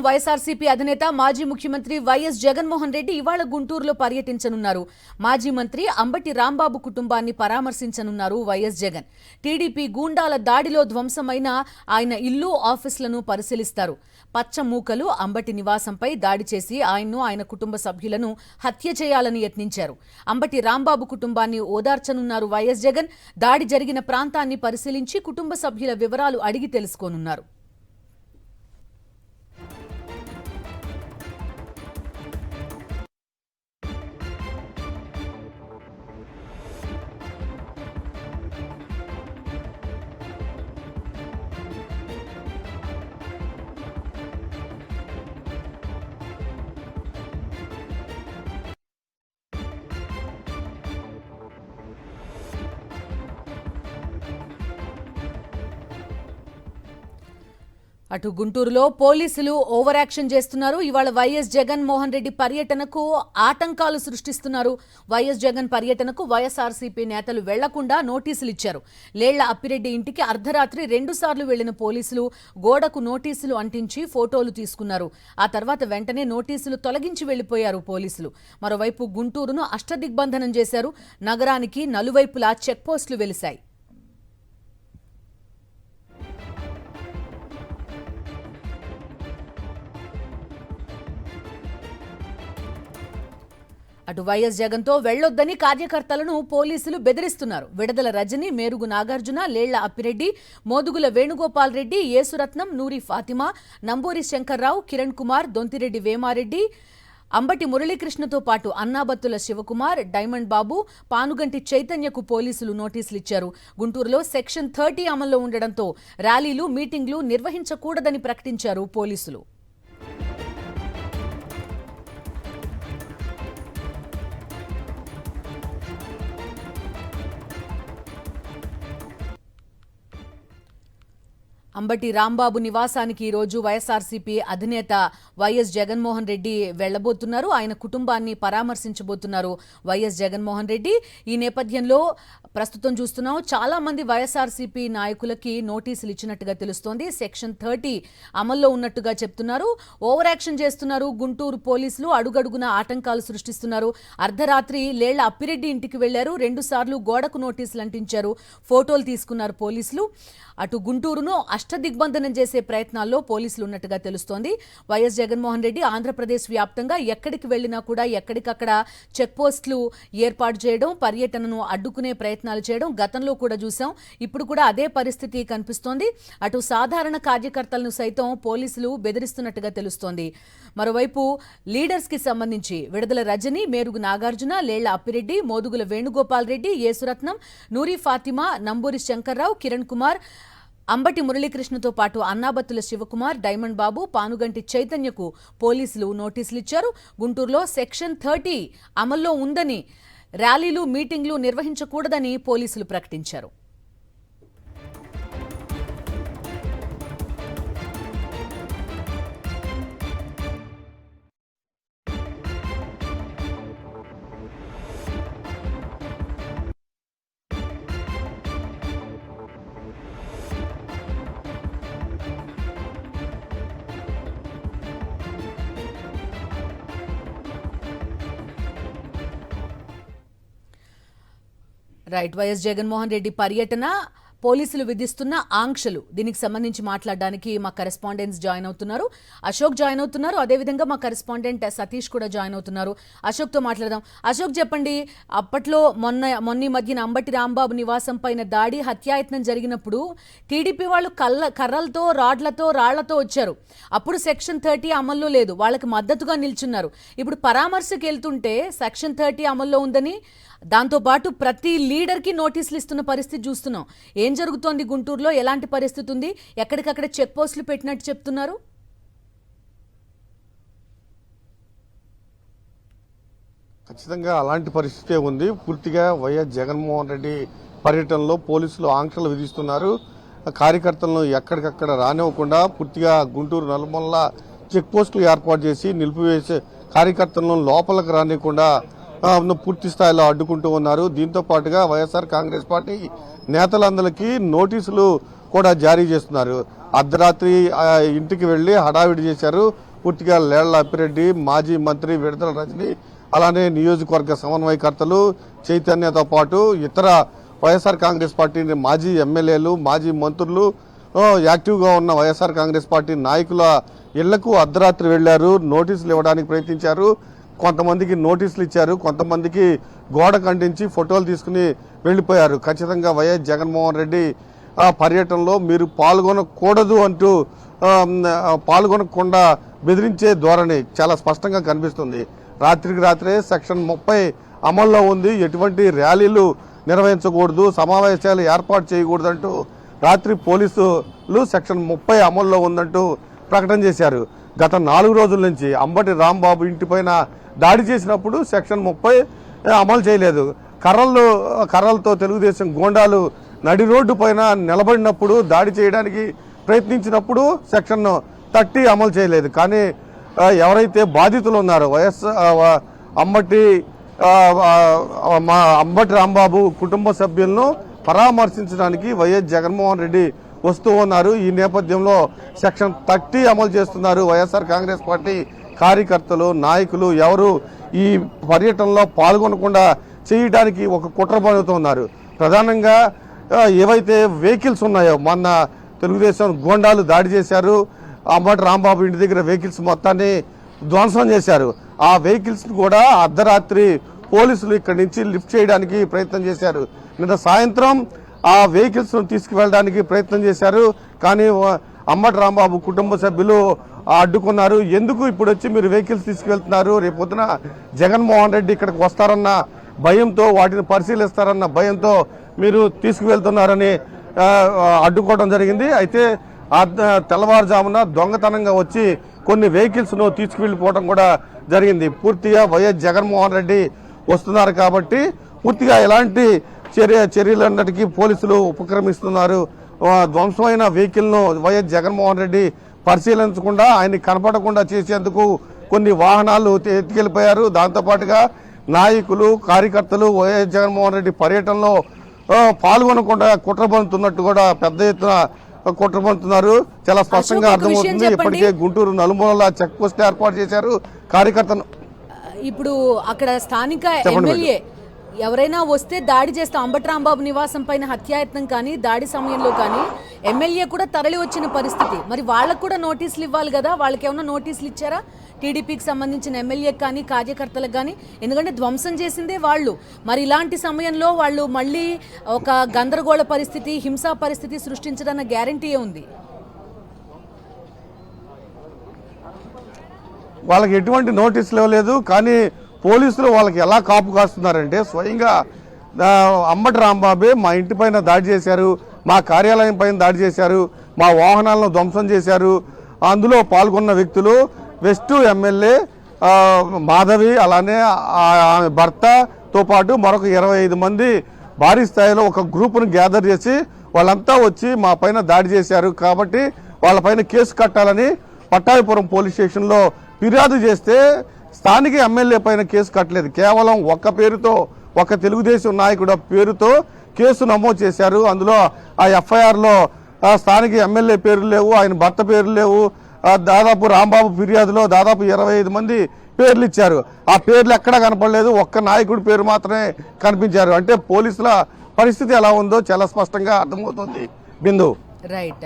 వైఎస్ఆర్సీపీ అధినేత మాజీ ముఖ్యమంత్రి వైఎస్ జగన్మోహన్ రెడ్డి ఇవాళ గుంటూరులో పర్యటించనున్నారు. మాజీ మంత్రి అంబటి రాంబాబు కుటుంబాన్ని పరామర్శించనున్నారు వైఎస్ జగన్. టీడీపీ గూండాల దాడిలో ధ్వంసమైన ఆయన ఇల్లు, ఆఫీసులను పరిశీలిస్తారు. పచ్చ మూకలు అంబటి నివాసంపై దాడి చేసి ఆయన్ను, ఆయన కుటుంబ సభ్యులను హత్య చేయాలని యత్నించారు. అంబటి రాంబాబు కుటుంబాన్ని ఓదార్చనున్నారు వైఎస్ జగన్. దాడి జరిగిన ప్రాంతాన్ని పరిశీలించి కుటుంబ సభ్యుల వివరాలు అడిగి తెలుసుకోనున్నారు. అటు గుంటూరులో పోలీసులు ఓవర్ యాక్షన్ చేస్తున్నారు. ఇవాళ వైఎస్ జగన్మోహన్ రెడ్డి పర్యటనకు ఆటంకాలు సృష్టిస్తున్నారు. వైఎస్ జగన్ పర్యటనకు వైఎస్ఆర్సీపీ నేతలు వెళ్లకుండా నోటీసులు ఇచ్చారు. లేళ్ల అప్పిరెడ్డి ఇంటికి అర్ధరాత్రి 2 సార్లు వెళ్లిన పోలీసులు గోడకు నోటీసులు అంటించి ఫోటోలు తీసుకున్నారు. ఆ తర్వాత వెంటనే నోటీసులు తొలగించి వెళ్లిపోయారు పోలీసులు. మరోవైపు గుంటూరును అష్టదిగ్బంధనం చేశారు. నగరానికి నలువైపులా చెక్పోస్టులు వెలిశాయి. అటు వైఎస్ జగన్తో వెళ్లొద్దని కార్యకర్తలను పోలీసులు బెదిరిస్తున్నారు. విడదల రజని, మేరుగు నాగార్జున, లేళ్ల అప్పిరెడ్డి, మోదుగుల వేణుగోపాల్ రెడ్డి, యేసురత్నం, నూరి ఫాతిమా, నంబూరి శంకర్రావు, కిరణ్ కుమార్, దొంతిరెడ్డి వేమారెడ్డి, అంబటి మురళీకృష్ణతో పాటు అన్నాబత్తుల శివకుమార్, డైమండ్ బాబు, పానుగంటి చైతన్యకు పోలీసులు నోటీసులు ఇచ్చారు. గుంటూరులో సెక్షన్ 30 అమల్లో ఉండడంతో ర్యాలీలు, మీటింగ్లు నిర్వహించకూడదని ప్రకటించారు పోలీసులు. అంబటి రాంబాబు నివాసానికి ఈరోజు వైఎస్ఆర్సీపీ అధినేత వైఎస్ జగన్మోహన్ రెడ్డి వెళ్లబోతున్నారు. ఆయన కుటుంబాన్ని పరామర్శించబోతున్నారు వైఎస్ జగన్మోహన్ రెడ్డి. ఈ నేపథ్యంలో ప్రస్తుతం చూస్తున్నాం, చాలా మంది వైఎస్ఆర్సీపీ నాయకులకి నోటీసులు ఇచ్చినట్టుగా తెలుస్తోంది. సెక్షన్ 30 అమల్లో ఉన్నట్టుగా చెప్తున్నారు. ఓవర్ యాక్షన్ చేస్తున్నారు గుంటూరు పోలీసులు. అడుగడుగున ఆటంకాలు సృష్టిస్తున్నారు. అర్ధరాత్రి లేళ్ల అప్పిరెడ్డి ఇంటికి వెళ్లారు. 2 సార్లు గోడకు నోటీసులు అంటించారు. ఫోటోలు తీసుకున్నారు పోలీసులు. అటు గుంటూరును అష్టదిగ్బంధనం చేసే ప్రయత్నాల్లో పోలీసులు ఉన్నట్టుగా తెలుస్తోంది. వైఎస్ జగన్మోహన్ రెడ్డి ఆంధ్రప్రదేశ్ వ్యాప్తంగా ఎక్కడికి వెళ్లినా కూడా ఎక్కడికక్కడ చెక్ పోస్టులు ఏర్పాటు చేయడం, పర్యటనను అడ్డుకునే ప్రయత్నాలు చేయడం గతంలో కూడా చూసాం. ఇప్పుడు కూడా అదే పరిస్థితి కనిపిస్తోంది. అటు సాధారణ కార్యకర్తలను సైతం పోలీసులు బెదిరిస్తున్నట్టుగా తెలుస్తోంది. మరోవైపు లీడర్స్ కి సంబంధించి విడదల రజని, మేరుగు నాగార్జున, లేళ్ల అప్పిరెడ్డి, మోదుగుల వేణుగోపాల్ రెడ్డి, యేసురత్నం, నూరి ఫాతిమా, నంబూరి శంకర్రావు, కిరణ్ కుమార్, అంబటి మురళీకృష్ణతో పాటు అన్నాబత్తుల శివకుమార్, డైమండ్ బాబు, పానుగంటి చైతన్యకు పోలీసులు నోటీసులు ఇచ్చారు. గుంటూరులో సెక్షన్ 30 అమల్లో ఉందని, ర్యాలీలు, మీటింగ్లు నిర్వహించకూడదని పోలీసులు ప్రకటించారు. రైట్, వైఎస్ జగన్మోహన్ రెడ్డి పర్యటన, పోలీసులు విధిస్తున్న ఆంక్షలు, దీనికి సంబంధించి మాట్లాడడానికి మా కరెస్పాండెంట్స్ జాయిన్ అవుతున్నారు. అశోక్ జాయిన్ అవుతున్నారు. అదేవిధంగా మా కరెస్పాండెంట్ సతీష్ కూడా జాయిన్ అవుతున్నారు. అశోక్తో మాట్లాడదాం. అశోక్, చెప్పండి, అప్పట్లో మొన్న మధ్యన అంబటి రాంబాబు నివాసం పైన దాడి, హత్యాయత్నం జరిగినప్పుడు టీడీపీ వాళ్ళు కర్రలతో, రాళ్లతో వచ్చారు. అప్పుడు సెక్షన్ 30 అమల్లో లేదు, వాళ్ళకి మద్దతుగా నిల్చున్నారు. ఇప్పుడు పరామర్శకు వెళ్తుంటే సెక్షన్ 30 అమల్లో ఉందని, దాంతోపాటు ప్రతి లీడర్కి నోటీసులు ఇస్తున్న పరిస్థితి చూస్తున్నాం. ఏం జరుగుతోంది గుంటూరులో? ఎలాంటి పరిస్థితి ఉంది? ఎక్కడికక్కడ చెక్ పోస్టులు పెట్టినట్టు చెప్తున్నారు. ఖచ్చితంగా అలాంటి పరిస్థితే ఉంది. పూర్తిగా వైఎస్ జగన్మోహన్ రెడ్డి పర్యటనలో పోలీసులు ఆంక్షలు విధిస్తున్నారు. కార్యకర్తలను ఎక్కడికక్కడ రానివ్వకుండా పూర్తిగా గుంటూరు నలుమూలల చెక్ పోస్టులు ఏర్పాటు చేసి నిలిపివేసే, కార్యకర్తలను లోపలికి రానివ్వకుండా పూర్తి స్థాయిలో అడ్డుకుంటూ ఉన్నారు. దీంతో పాటుగా వైఎస్ఆర్ కాంగ్రెస్ పార్టీ నేతలందరికీ నోటీసులు కూడా జారీ చేస్తున్నారు. అర్ధరాత్రి ఇంటికి వెళ్లి హడావిడి చేశారు. పూర్తిగా లేళ్ల అప్పిరెడ్డి, మాజీ మంత్రి విడదల రజని, అలానే నియోజకవర్గ సమన్వయకర్తలు చైతన్యతో పాటు ఇతర వైఎస్ఆర్ కాంగ్రెస్ పార్టీ మాజీ ఎమ్మెల్యేలు, మాజీ మంత్రులు, యాక్టివ్గా ఉన్న వైఎస్ఆర్ కాంగ్రెస్ పార్టీ నాయకుల ఇళ్లకు అర్ధరాత్రి వెళ్లారు. నోటీసులు ఇవ్వడానికి ప్రయత్నించారు. కొంతమందికి నోటీసులు ఇచ్చారు, కొంతమందికి గోడ ఖండించి ఫోటోలు తీసుకుని వెళ్లిపోయారు. ఖచ్చితంగా వైఎస్ జగన్మోహన్ రెడ్డి పర్యటనలో మీరు పాల్గొనకూడదు అంటూ పాల్గొనకుండా బెదిరించే ధోరణి చాలా స్పష్టంగా కనిపిస్తుంది. రాత్రికి రాత్రే సెక్షన్ 30 అమల్లో ఉంది. ఎటువంటి ర్యాలీలు నిర్వహించకూడదు, సమావేశాలు ఏర్పాటు చేయకూడదంటూ రాత్రి పోలీసులు సెక్షన్ 30 అమల్లో ఉందంటూ ప్రకటన చేశారు. గత 4 రోజుల నుంచి అంబటి రాంబాబు ఇంటిపైన దాడి చేసినప్పుడు సెక్షన్ 30 అమలు చేయలేదు. కర్రలతో తెలుగుదేశం గోండాలు నడి రోడ్డు పైన నిలబడినప్పుడు దాడి చేయడానికి ప్రయత్నించినప్పుడు సెక్షన్ 30 అమలు చేయలేదు. కానీ ఎవరైతే బాధితులు ఉన్నారో అంబటి రాంబాబు కుటుంబ సభ్యులను పరామర్శించడానికి వైఎస్ జగన్మోహన్ రెడ్డి వస్తూ ఉన్నారు. ఈ నేపథ్యంలో సెక్షన్ 30 అమలు చేస్తున్నారు. వైఎస్ఆర్ కాంగ్రెస్ పార్టీ కార్యకర్తలు, నాయకులు ఎవరు ఈ పర్యటనలో పాల్గొనకుండా చేయడానికి ఒక కుట్ర పన్నుతున్నారు. ప్రధానంగా ఏవైతే వెహికల్స్ ఉన్నాయో, మొన్న తెలుగుదేశం గోండాలు దాడి చేశారు, అంబటి రాంబాబు ఇంటి దగ్గర వెహికల్స్ మొత్తాన్ని ధ్వంసం చేశారు. ఆ వెహికల్స్ కూడా అర్ధరాత్రి పోలీసులు ఇక్కడి నుంచి లిఫ్ట్ చేయడానికి ప్రయత్నం చేశారు. నిన్న సాయంత్రం ఆ వెహికల్స్ తీసుకువెళ్ళడానికి ప్రయత్నం చేశారు. కానీ అంబటి రాంబాబు కుటుంబ సభ్యులు అడ్డుకున్నారు. ఎందుకు ఇప్పుడు వచ్చి మీరు వెహికల్స్ తీసుకువెళ్తున్నారు, రేపు పొద్దున జగన్మోహన్ రెడ్డి ఇక్కడికి వస్తారన్న భయంతో, వాటిని పరిశీలిస్తారన్న భయంతో మీరు తీసుకువెళ్తున్నారని అడ్డుకోవడం జరిగింది. అయితే తెల్లవారుజామున దొంగతనంగా వచ్చి కొన్ని వెహికల్స్ ను తీసుకువెళ్ళిపోవడం కూడా జరిగింది. పూర్తిగా వైఎస్ జగన్మోహన్ రెడ్డి వస్తున్నారు కాబట్టి పూర్తిగా ఎలాంటి చర్యలన్నిటికీ పోలీసులు ఉపక్రమిస్తున్నారు. ధ్వంసమైన వెహికల్ ను వైఎస్ జగన్మోహన్ రెడ్డి పరిశీలించకుండా, ఆయన కనపడకుండా చేసేందుకు కొన్ని వాహనాలు ఎత్తుకెళ్లిపోయారు. దాంతోపాటుగా నాయకులు, కార్యకర్తలు వైఎస్ జగన్మోహన్ రెడ్డి పర్యటనలో పాల్గొనకుండా కుట్రపన్నుతున్నట్టు కూడా పెద్ద ఎత్తున కుట్రపన్నుతున్నారు. చాలా స్పష్టంగా అర్థమవుతుంది. ఇప్పటికే గుంటూరు నలుమూలల చెక్ పోస్ట్ ఏర్పాటు చేశారు. కార్యకర్తను ఇప్పుడు అక్కడ స్థానిక ఎమ్మెల్యే ఎవరైనా వస్తే దాడి చేస్తే అంబటి రాంబాబు నివాసం పైన హత్యాయత్నం కానీ దాడి సమయంలో కానీ ఎమ్మెల్యే కూడా తరలి వచ్చిన పరిస్థితి. మరి వాళ్ళకు కూడా నోటీసులు ఇవ్వాలి కదా, వాళ్ళకి ఏమైనా నోటీసులు ఇచ్చారా టీడీపీకి సంబంధించిన ఎమ్మెల్యేకి కానీ కార్యకర్తలకు కానీ? ఎందుకంటే ధ్వంసం చేసిందే వాళ్ళు. మరి ఇలాంటి సమయంలో వాళ్ళు మళ్ళీ ఒక గందరగోళ పరిస్థితి, హింసా పరిస్థితి సృష్టించడానికి గ్యారంటీ ఉంది? వాళ్ళకి ఎటువంటి నోటీసులు ఇవ్వలేదు. కానీ పోలీసులు వాళ్ళకి ఎలా కాపు కాస్తున్నారంటే, స్వయంగా అంబటి రాంబాబే మా ఇంటి పైన దాడి చేశారు, మా కార్యాలయం పైన దాడి చేశారు, మా వాహనాలను ధ్వంసం చేశారు. అందులో పాల్గొన్న వ్యక్తులు వెస్ట్ ఎమ్మెల్యే మాధవి, అలానే ఆమె భర్తతో పాటు మరొక 25 మంది భారీ స్థాయిలో ఒక గ్రూపును గ్యాదర్ చేసి వాళ్ళంతా వచ్చి మా పైన దాడి చేశారు కాబట్టి వాళ్ళపైన కేసు కట్టాలని పట్టాభిపురం పోలీస్ స్టేషన్లో ఫిర్యాదు చేస్తే స్థానిక ఎమ్మెల్యే పైన కేసు కట్టలేదు. కేవలం ఒక్క పేరుతో, ఒక తెలుగుదేశం నాయకుడు పేరుతో కేసు నమోదు చేశారు. అందులో ఆ ఎఫ్ఐఆర్లో స్థానిక ఎమ్మెల్యే పేర్లు లేవు, ఆయన భర్త పేర్లు లేవు. దాదాపు రాంబాబు ఫిర్యాదులో దాదాపు 25 మంది పేర్లు ఇచ్చారు. ఆ పేర్లు ఎక్కడా కనపడలేదు, ఒక్క నాయకుడి పేరు మాత్రమే కనిపించారు. అంటే పోలీసుల పరిస్థితి ఎలా ఉందో చాలా స్పష్టంగా అర్థమవుతుంది. బిందు. రైట్.